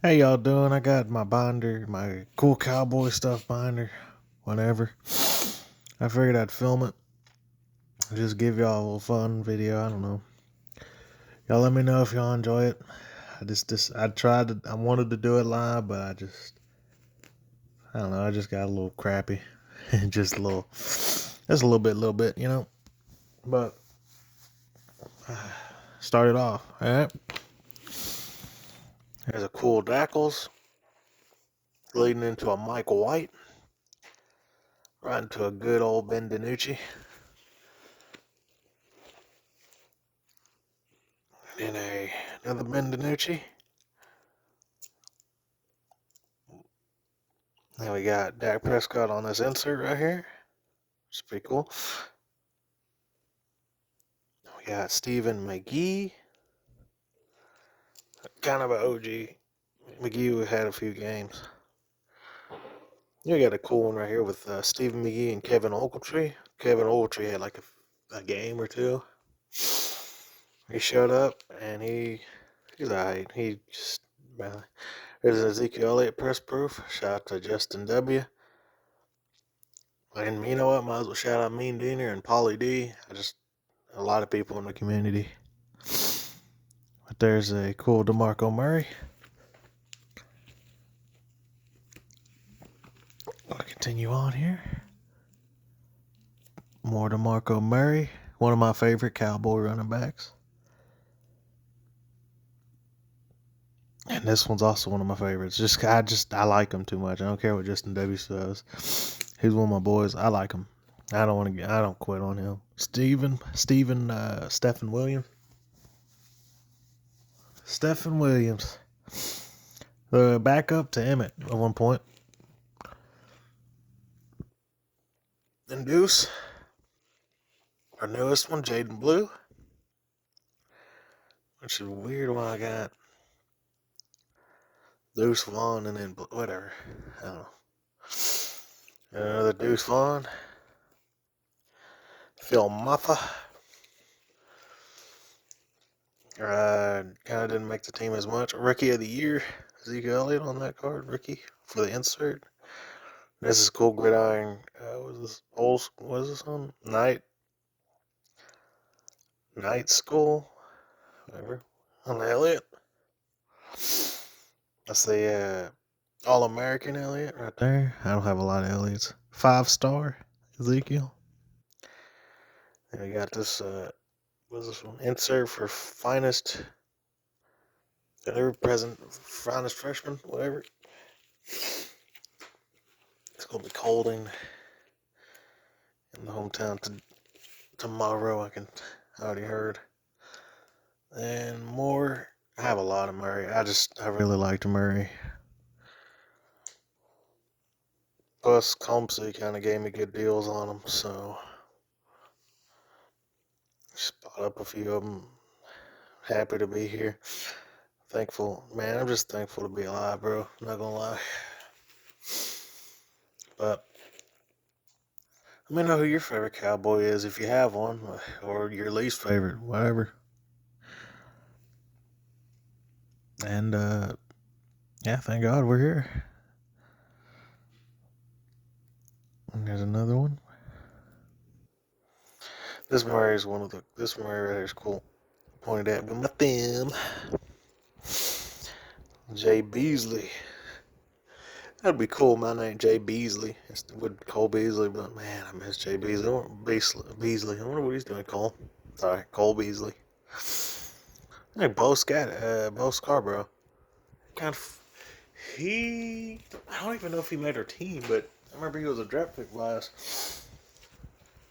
Hey, y'all doing? I got my binder, my cool cowboy stuff binder, whatever. I figured I'd film it, just give y'all a little fun video. I don't know. Y'all let me know if y'all enjoy it. I wanted to do it live, but I don't know. I just got a little crappy, just a little bit, you know. But start it off. All right. There's a cool Dackles leading into a Michael White, right into a good old Ben DiNucci. And another Ben DiNucci. Then we got Dak Prescott on this insert right here. It's pretty cool. We got Stephen McGee, kind of an OG. McGee had a few games. You got a cool one right here with Stephen McGee and Kevin Ogletree. Kevin Ogletree had like a game or two. He showed up and he's alright. He just there's Ezekiel Elliott press proof. Shout out to Justin W. And you know what? Might as well shout out Mean Diener and Paulie D. A lot of people in the community. But there's a cool DeMarco Murray. I'll continue on here. More DeMarco Murray, one of my favorite Cowboy running backs. And this one's also one of my favorites. I like him too much. I don't care what Justin W says. He's one of my boys. I like him. I don't quit on him. Stephen Williams. Stephen Williams. The backup to Emmett at one point. And Deuce. Our newest one, Jaden Blue. Which is weird why I got Deuce Vaughn and then whatever. I don't know. Another Deuce Vaughn. Phil Muffa. Kind of didn't make the team as much. Rookie of the year, Zeke Elliott on that card. Rookie for the insert. This is cool gridiron. What is this on? Night school. Whatever. On Elliott. That's the All-American Elliott right there. I don't have a lot of Elliots. 5-star Ezekiel. And we got this, what's this one? Insert for finest, ever present, finest freshman, whatever. It's going to be cold in the hometown tomorrow. I already heard. And more. I have a lot of Murray. I really liked Murray. Plus, Comsey kind of gave me good deals on them, so just bought up a few of them. Happy to be here. Thankful, man. I'm just thankful to be alive, bro. I'm not gonna lie. But let me know who your favorite cowboy is if you have one, or your least favorite, whatever. And yeah, thank God we're here. And there's another one. This Murray right here is cool. Pointed at with my thumb. Jay Beasley. That'd be cool. My name Jay Beasley. It's with Cole Beasley, but man, I miss Jay Beasley. Beasley. I wonder what he's doing, Cole. Sorry, Cole Beasley. Hey, Bo Scarborough. Kind of, I don't even know if he made our team, but I remember he was a draft pick last.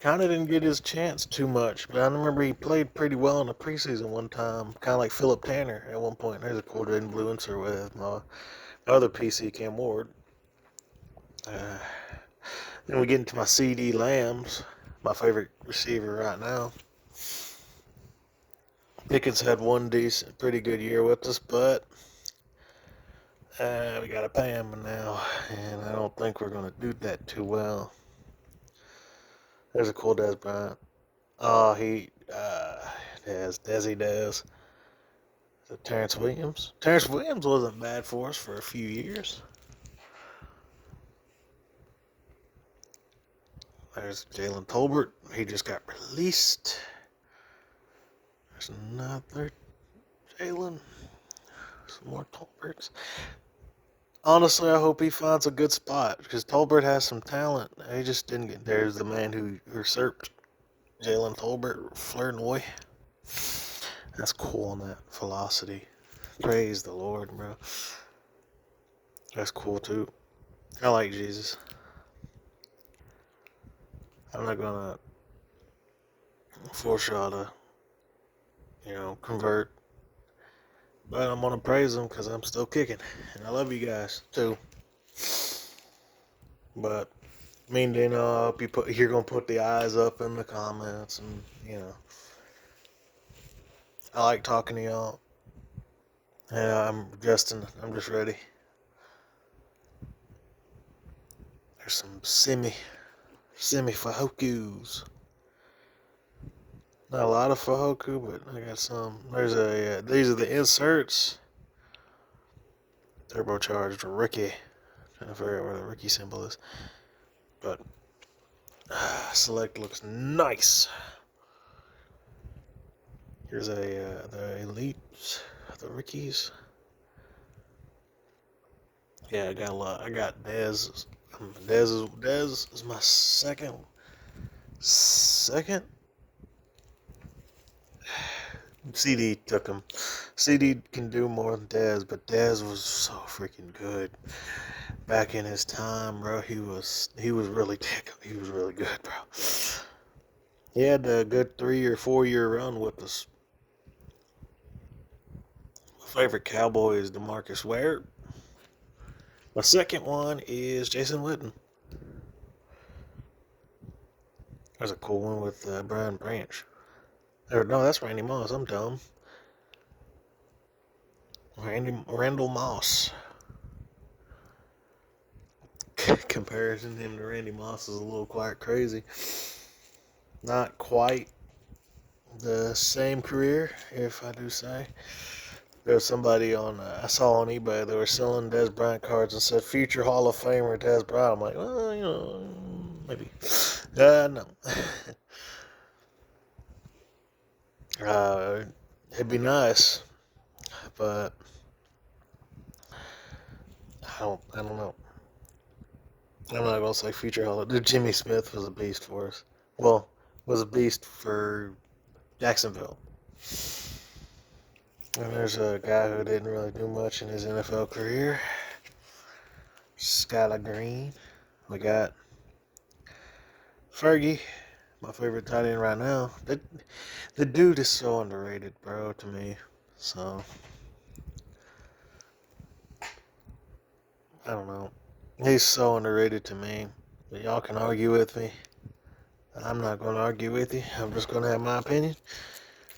Kind of didn't get his chance too much, but I remember he played pretty well in the preseason one time. Kind of like Philip Tanner at one point. There's a cool red and blue insert with my other PC, Cam Ward. Then we get into my CD Lambs, my favorite receiver right now. Pickens had one pretty good year with us, but we got to pay him now, and I don't think we're going to do that too well. There's a cool Des Bryant. Oh, Desi does. Terrence Williams. Terrence Williams wasn't bad for us for a few years. There's Jalen Tolbert. He just got released. There's another Jalen. Some more Tolberts. Honestly, I hope he finds a good spot because Tolbert has some talent. He just didn't get. There's the man who usurped Jalen Tolbert, Flournoy. That's cool on that velocity. Praise the Lord, bro. That's cool too. I like Jesus. I'm not gonna force y'all to, convert, but I'm gonna praise him because I'm still kicking, and I love you guys too. But me and Dino, I hope you're gonna put the eyes up in the comments, and I like talking to y'all. Yeah, I'm Justin. I'm just ready. There's some semi fahokus. Not a lot of fahoku, but I got some. There's these are the inserts. Turbocharged Ricky. I forget where the Ricky symbol is, but select looks nice. Here's the elites, the Rickies. Yeah, I got a lot. I got Dez. Dez is my second. CD took him. CD can do more than Dez, but Dez was so freaking good back in his time, bro. He was really good, bro. He had a good 3 or 4 year run with us. My favorite Cowboy is DeMarcus Ware. My second one is Jason Witten. There's a cool one with Brian Branch. No, that's Randy Moss. I'm dumb. Randall Moss. Comparison him to Randy Moss is a little quite crazy. Not quite the same career, if I do say. There was somebody I saw on eBay, they were selling Dez Bryant cards and said future Hall of Famer Dez Bryant. I'm like, well, maybe. No. It'd be nice, but I don't know. I'm not gonna say future Hall of Jimmy Smith was a beast for us. Well, was a beast for Jacksonville. And there's a guy who didn't really do much in his NFL career. Skylar Green. We got Fergie, my favorite tight end right now. The dude is so underrated, bro, to me. So, I don't know. He's so underrated to me. But y'all can argue with me. I'm not going to argue with you. I'm just going to have my opinion.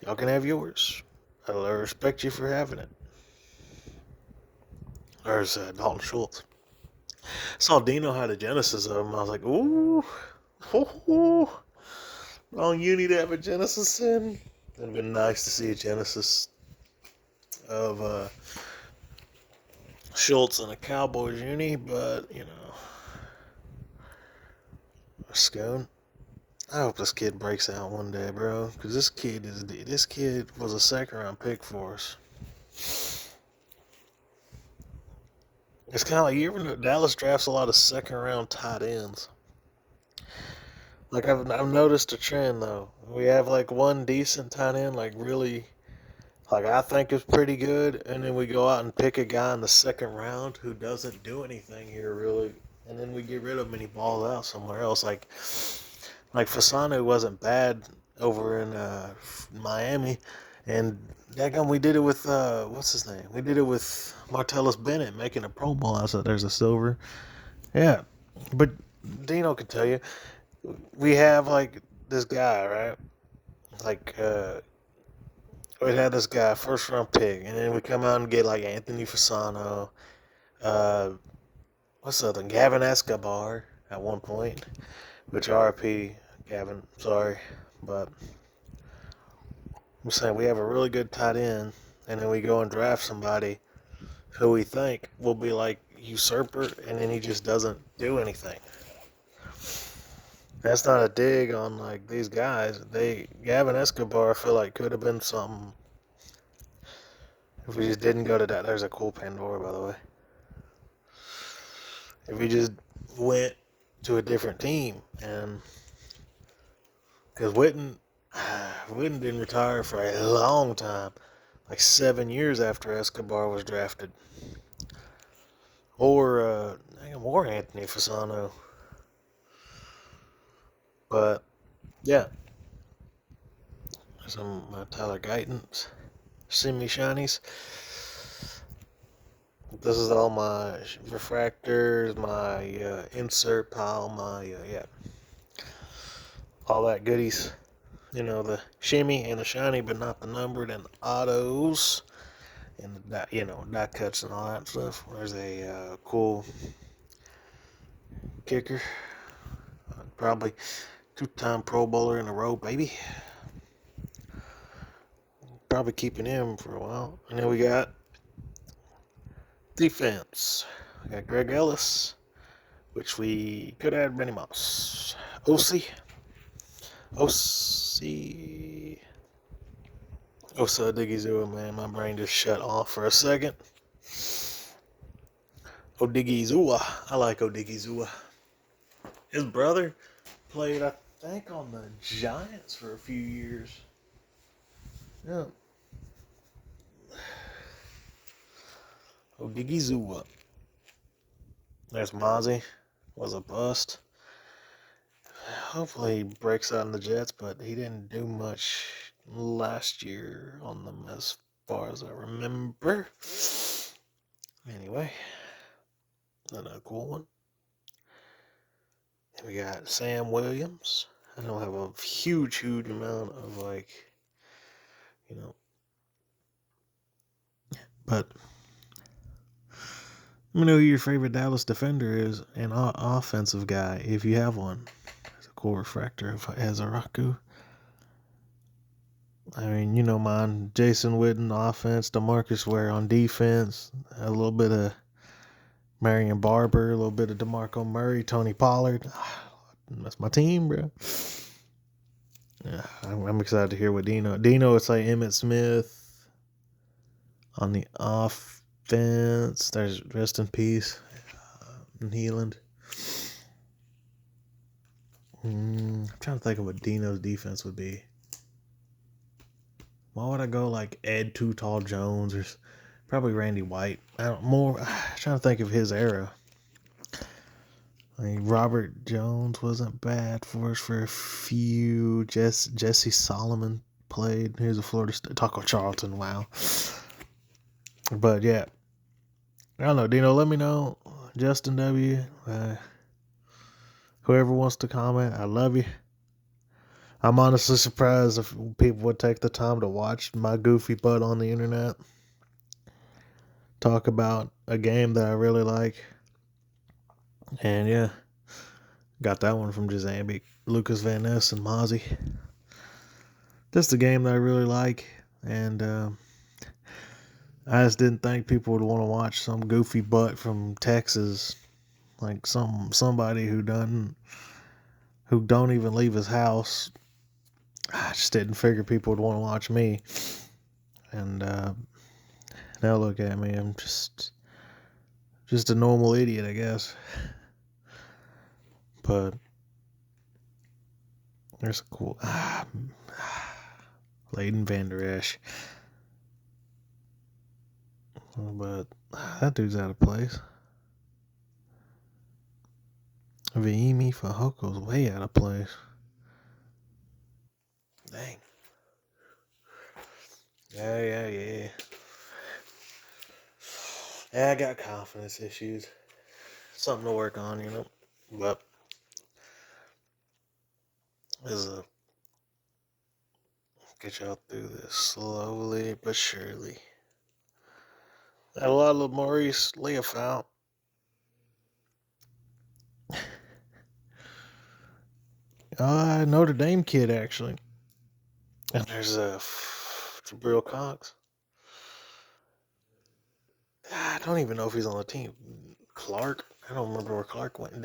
Y'all can have yours. I respect you for having it. There's Dalton Schultz. Saw Dino had a Genesis of him. I was like, ooh. Long uni to have a Genesis in. It'd been nice to see a Genesis of Schultz in a Cowboys uni, but Scone. I hope this kid breaks out one day, bro. Because this kid was a second round pick for us. It's kind of like, you ever know Dallas drafts a lot of second round tight ends. Like I've noticed a trend though. We have like one decent tight end, like really, like I think is pretty good, and then we go out and pick a guy in the second round who doesn't do anything here really, and then we get rid of him and he balls out somewhere else. Like Fasano wasn't bad over in Miami, and that we did it with what's his name? We did it with Martellus Bennett making a Pro Bowl. I said, "There's a silver." Yeah, but Dino can tell you, we have like this guy, right? Like we had this guy first round pick, and then we come out and get like Anthony Fasano, uh, what's the other? Gavin Escobar at one point, which RIP Gavin, sorry, but I'm saying we have a really good tight end, and then we go and draft somebody who we think will be like usurper, and then he just doesn't do anything. That's not a dig on like these guys. Gavin Escobar, I feel like could have been something if we just didn't go to that. There's a cool Pandora, by the way. If we just went to a different team, and because Witten didn't retire for a long time, like 7 years after Escobar was drafted, or Anthony Fasano. But yeah, some Tyler Guytons, semi shinies. This is all my refractors, my insert pile, my yeah, all that goodies. You know, the shimmy and the shiny, but not the numbered, and the autos, and the die cuts and all that stuff. There's a cool kicker, probably 2-time Pro Bowler in a row, baby. Probably keeping him for a while. And then we got defense. We got Greg Ellis, which we could add Benny Moss. OC. Osa Odigizua, man. My brain just shut off for a second. Odigizua. I like Odigizua. His brother played, I think, on the Giants for a few years. Yeah. Odigizua. There's Mozzie. Was a bust. Hopefully he breaks out in the Jets, but he didn't do much last year on them as far as I remember. Anyway, another cool one. And we got Sam Williams. I don't have a huge amount of but let me know who your favorite Dallas defender is, and offensive guy if you have one. There's a cool refractor of Azaraku. I mean, you know mine. Jason Witten offense, DeMarcus Ware on defense, a little bit of Marion Barber, a little bit of DeMarco Murray, Tony Pollard. That's my team, bro. Yeah, I'm excited to hear what Dino, it's like Emmitt Smith on the offense. There's rest in peace, Nealand. I'm trying to think of what Dino's defense would be. Why would I go like Ed Too Tall Jones or probably Randy White? I'm trying to think of his era. I mean, Robert Jones wasn't bad for us for a few. Jesse Solomon played. Here's a Florida State. Taco Charlton, wow. But yeah, I don't know. Dino, let me know. Justin W. Whoever wants to comment, I love you. I'm honestly surprised if people would take the time to watch my goofy butt on the internet talk about a game that I really like. And yeah, got that one from Jazambic, Lucas Van Ness, and Mozzie. That's the game that I really like, and I just didn't think people would want to watch some goofy butt from Texas, like somebody who don't even leave his house. I just didn't figure people would want to watch me. And now look at me, I'm just a normal idiot, I guess. But there's a cool Leighton Vander Esch. But that dude's out of place. Viimi Fajoko's way out of place. Dang. Yeah. Yeah, I got confidence issues. Something to work on, you know. But get y'all through this slowly but surely. Got a lot of Maurice Leaf out. Notre Dame kid, actually. And there's Jabril Cox. I don't even know if he's on the team. Clark. I don't remember where Clark went.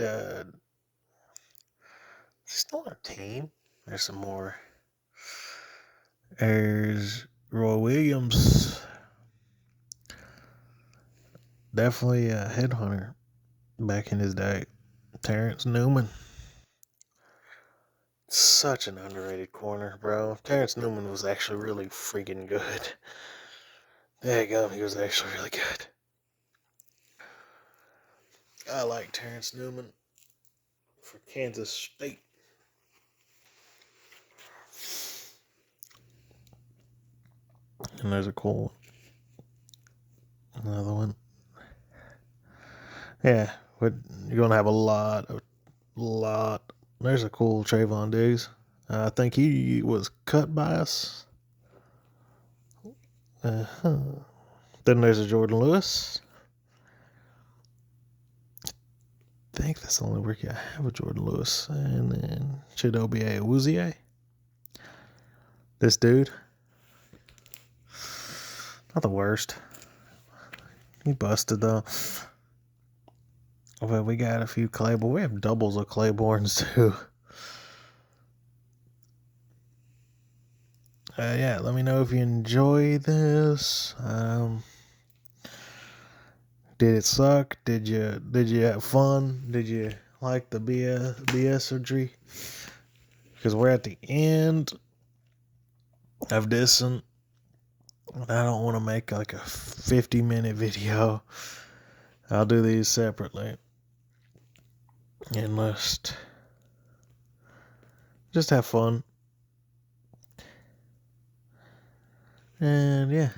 He's still on a team. There's some more. There's Roy Williams. Definitely a headhunter back in his day. Terrence Newman. Such an underrated corner, bro. Terrence Newman was actually really freaking good. There you go. He was actually really good. I like Terrence Newman for Kansas State. And there's a cool one. Another one. Yeah, but you're gonna have a lot. There's a cool Trayvon Diggs. I think he was cut by us. Uh-huh. Then there's a Jordan Lewis. I think that's the only rookie I have a Jordan Lewis. And then Chidobe Awuzie. This dude. Not the worst. He busted though. But we got a few Claiborne. We have doubles of Claibornes too. Yeah, let me know if you enjoy this. Did it suck? Did you have fun? Did you like the BS surgery? Because we're at the end of this, and I don't want to make like a 50-minute video. I'll do these separately. And just have fun. And yeah.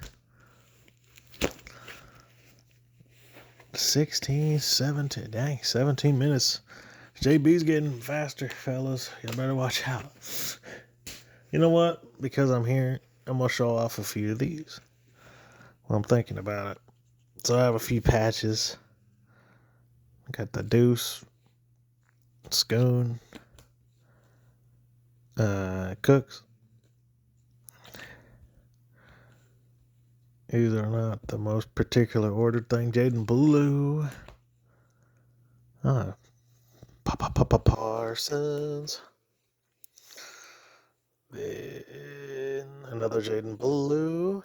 16, 17, dang, 17 minutes. JB's getting faster, fellas. You better watch out. You know what? Because I'm here, I'm going to show off a few of these. Well, I'm thinking about it. So I have a few patches. Got the Deuce, Scoon, Cooks. These are not the most particular ordered thing. Jaden Blue. Parsons. Then another Jaden Blue.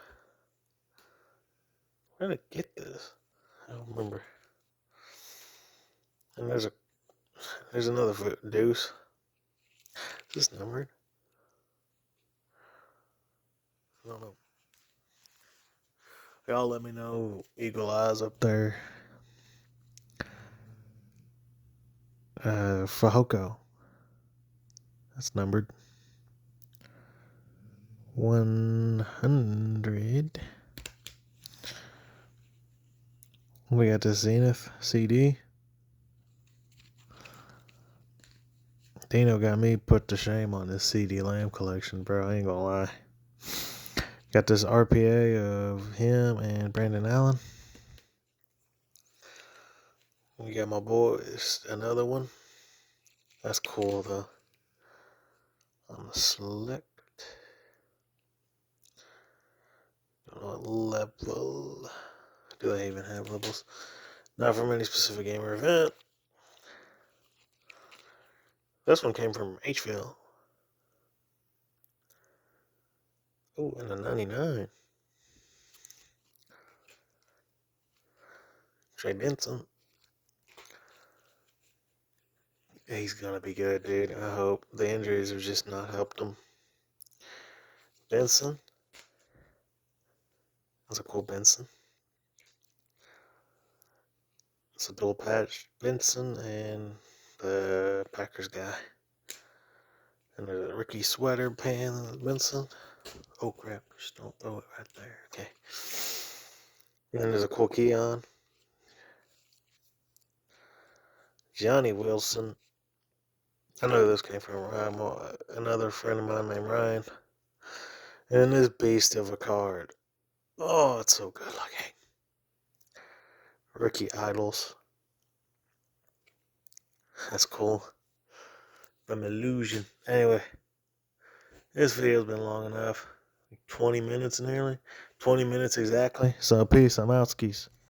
Where did I get this? I don't remember. And there's another Deuce. Is this numbered? I don't know. Y'all let me know. Eagle Eyes up there. Fahoko. That's numbered. 100. We got the Zenith CD. Dino got me put to shame on this CD Lamb collection, bro. I ain't gonna lie. Got this RPA of him and Brandon Allen. We got my boys, another one. That's cool though. On the select. Don't know what level. Do they even have levels? Not from any specific game or event. This one came from HVL. Oh, and a 99. Trey Benson. He's gonna be good, dude. I hope. The injuries have just not helped him. Benson. That's a cool Benson. It's a dual patch Benson and the Packers guy. And there's a Ricky sweater pan Benson. Oh crap, just don't throw it right there. Okay. And then there's a cool Keon. Johnny Wilson. I know this came from another friend of mine named Ryan. And this beast of a card. Oh, it's so good looking. Rookie Idols. That's cool. From Illusion. Anyway, this video's been long enough. 20 minutes nearly. 20 minutes exactly. So peace. I'm out skis.